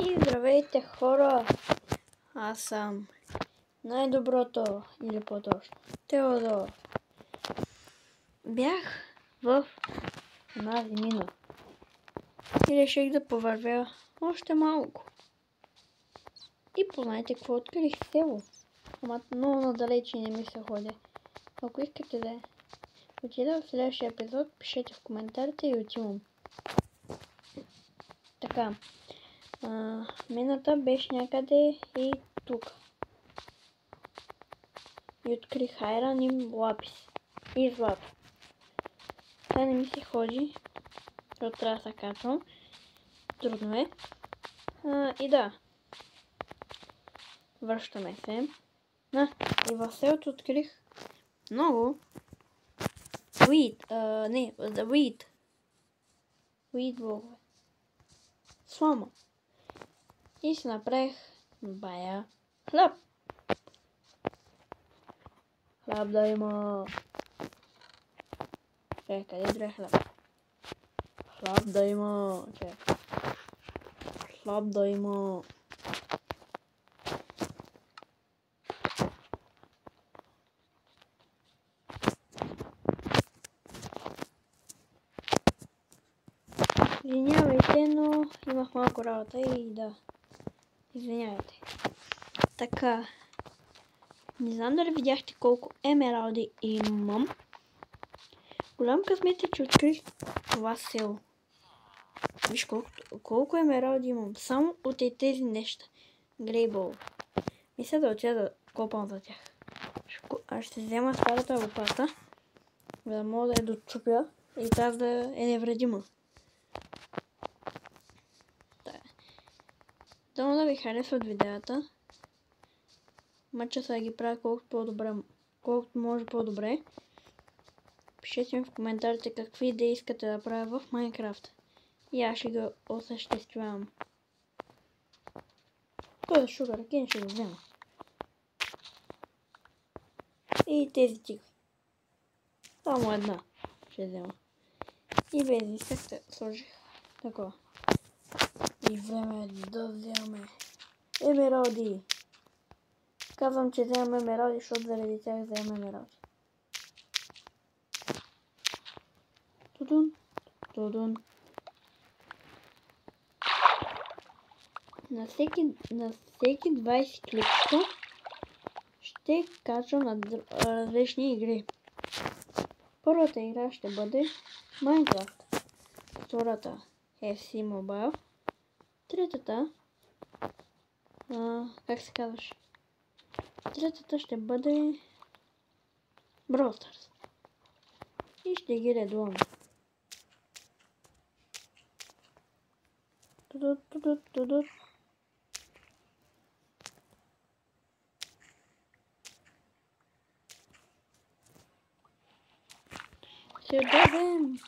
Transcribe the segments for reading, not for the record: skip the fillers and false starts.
И здравейте, хора! Аз съм най-доброто, или по-точно Теодор. Бях в една зимина и реших да повървя още малко. И познайте какво открих в село. Ама много надалече не ми се ходи. Ако искате да отида в следващия епизод, пишете в коментарите и отивам. Така. Мината беше някъде и тук. И открих айран и лапис. И злато. Сега не ми се ходи, защото трябва да се качвам. Трудно е. И да. Връщаме се. И в селото открих много wheat блогове. Слама. И си направих бая хляб. Хляб да има. Къде дре хляб? Хляб да има. Хляб да има. Извинявайте, но имах малко работа и да. Извинявайте. Така. Не знам дали видяхте колко емералди имам. Голям късмет е, че открих това село. Виж колко емералди имам. Само от тези неща. Грейбол. Мисля да отида да копам за тях. Аз ще взема старата лопата, за да мога да я дочупя и тази да е невредима. Дано да ви харесват видеята. Мъча се да ги правя колкото може по-добре. Пишете ми в коментарите какви идеи искате да правя в Майнкрафт. И аз ще го осъществявам. Този шугаркен ще го взема. И тези тигри. Само една ще взема. И без инсекта сложих такова. И време да вземем емералди. Казвам, че вземам емералди, защото заради тях вземам емералди. Тудун. На всеки 20 клипчета ще качвам на различни игри. Първата игра ще бъде Minecraft. Втората FC Mobile. Третата как се казваш? Третата ще бъде Brawl Stars. И ще ги редувам. Тудут. Ще дадем.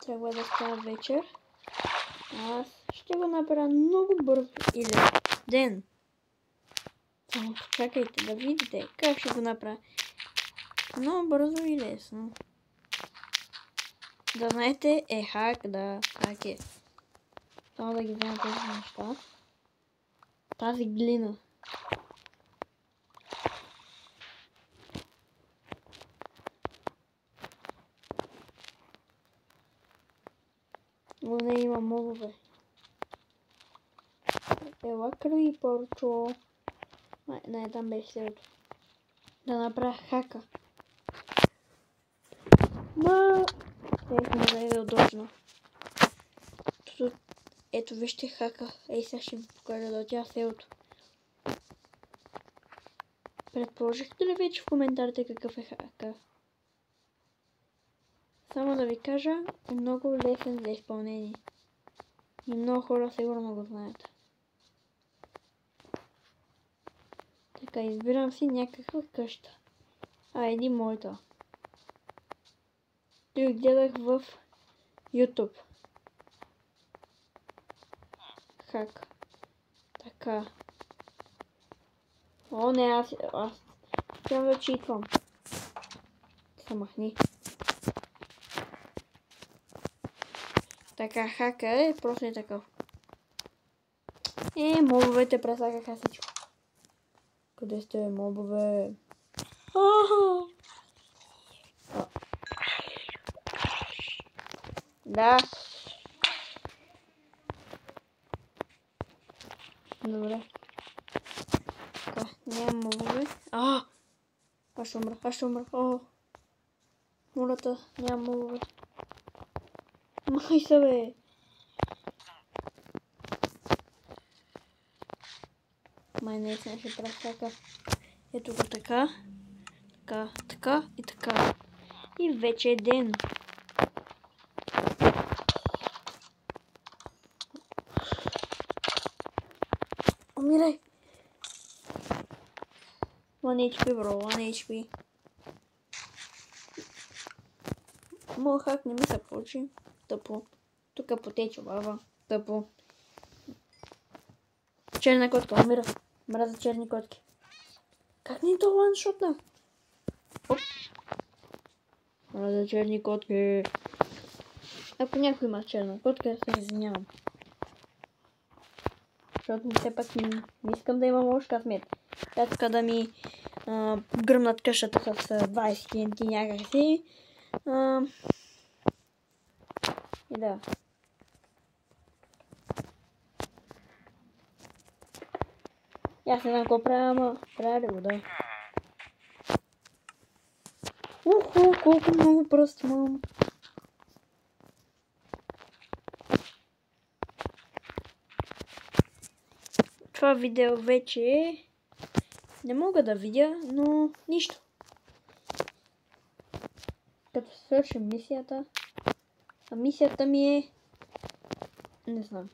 Трябва да става вечер. Аз ще го направя много бързо или ден. Само почакайте да видите как ще го направя. Много бързо и лесно. Да знаете хак, да, хак е. Само да ги взема тези неща. Тази глина. Но не има мобове. Ела кръви, порчо. Не, там беше селото. Да направя хака. Не е удобно. Ето вижте хака. Ей сега ще ви покажа да отида селото. Предположихте ли вече в коментарите какъв е хака? Само да ви кажа, е много лесен за изпълнение. И много хора сигурно го знаят. Така, избирам си някаква къща. Моята. И гледах в YouTube. Хак. Така. О, не, аз трябва да читвам. Се махни. Така, хака е просто е такъв. Мобовете пресакаха всичко. Къде сте, мобове? Да. Добре. Така, няма мобове. Аз ще умра. Мората, няма мобове. Май се, бе. Май наистина ще пресака. Ето го така. Така и така. И вече е ден. Умирай! 1 HP, бро, 1 HP. Моят хак не ми се получи. Тъпо. Тук потече баба. Тъпо. Черна котка, умира. Мразя черни котки. Как ни то ваншотна? Оп. Мразя черни котки. Ако някой има черна котка, се извинявам. Защото все пак не искам да имам лош късмет. Тя тук да ми гръмнат къщата с 20 TNT някакси. И да. Аз не знам какво правя, ама правя да го да. Колко много пръст имам. Това видео вече не мога да видя, но нищо. Като свършим мисията. А мисията ми е... Не знам.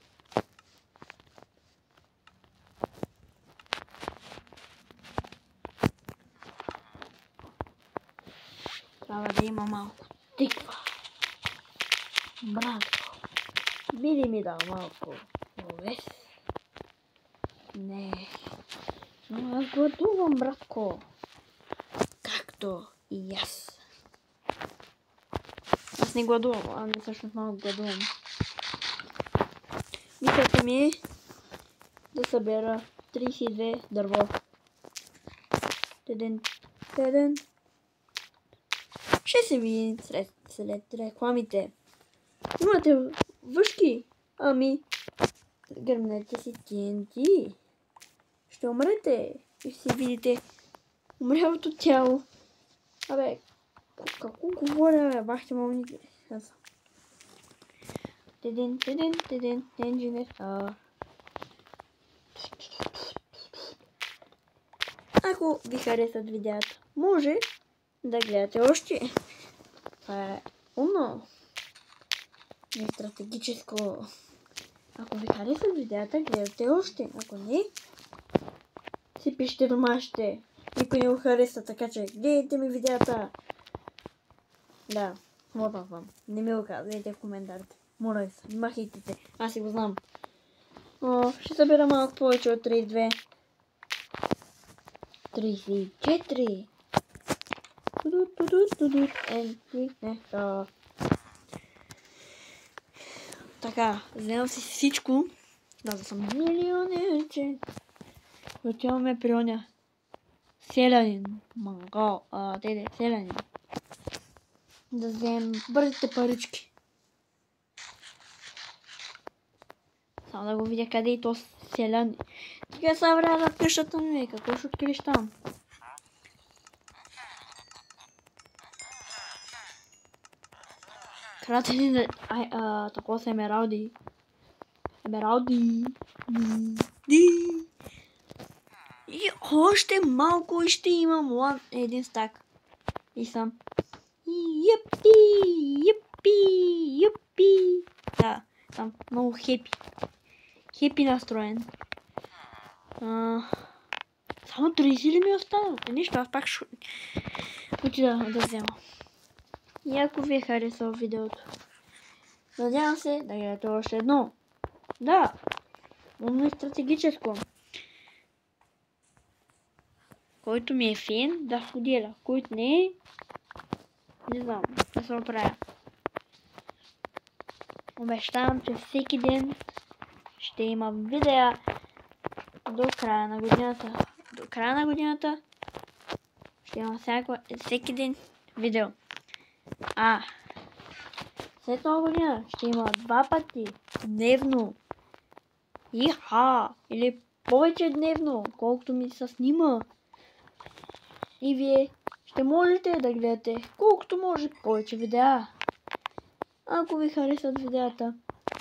Трябва да има малко тиква. Братко. Би ли ми дал малко овес? Не. Но аз гладувам, братко. Както и аз. Аз не гладувам, а не всъщност малко гладувам. Мисълта ми е да събера 32 дърво. Теден. Ще се видим след рекламите. Имате въшки? Ами, гръмнете си TNT. Ще умрете и си видите умрялото тяло. Абе, какво говоря, бе? Бахте мълните. Теден, инженер. Ако ви харесат видеята, може да гледате още. Това е умно. Не стратегическо. Ако ви харесат видеята, гледате още. Ако не, си пишете домашните. Никой не го хареса, така че гледайте ми видеята. Да, моля вам. Не ми го казвайте в коментарите. Моля се, махайте се. Аз си го знам. Ще събера малко повече от 32. 34. Така, вземам си всичко. Да съм милионерче. Отиваме при оня селянин. Мангал. Селянин. Да вземем бързите парички. Само да го видя къде и то селянин. Сега са вряда в къщата ми. Какво ще откриеш там? Кратени на... такова са емералди. И още малко и ще имам един стак. И съм... Юпи. Да, съм много хепи. Хепи настроен. Само 30 ли ми е останало? Нищо, аз пак ще отида да взема. И ако ви е харесало видеото, Надявам се да гледате още едно. Да, умно и стратегическо. Който ми е фен, да споделя. Който не е, не знам, да се оправя. Обещавам, че всеки ден ще има видеа до края на годината. До края на годината ще има всеки ден видео. След нова година ще има 2 пъти дневно. Или повече дневно, колкото ми се снима. И вие ще можете да гледате колкото може повече видеа. Ако ви харесват видеята,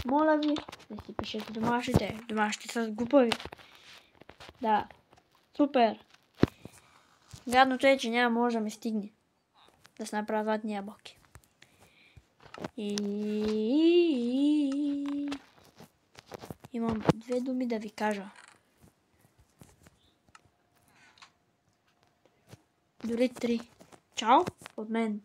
моля ви да си пишете домашните. Домашните са глупави. Да, супер. Гадното е, че няма може да ми стигне да се направя златни ябълки. Имам 2 думи да ви кажа. Дори 3. Чао от мен.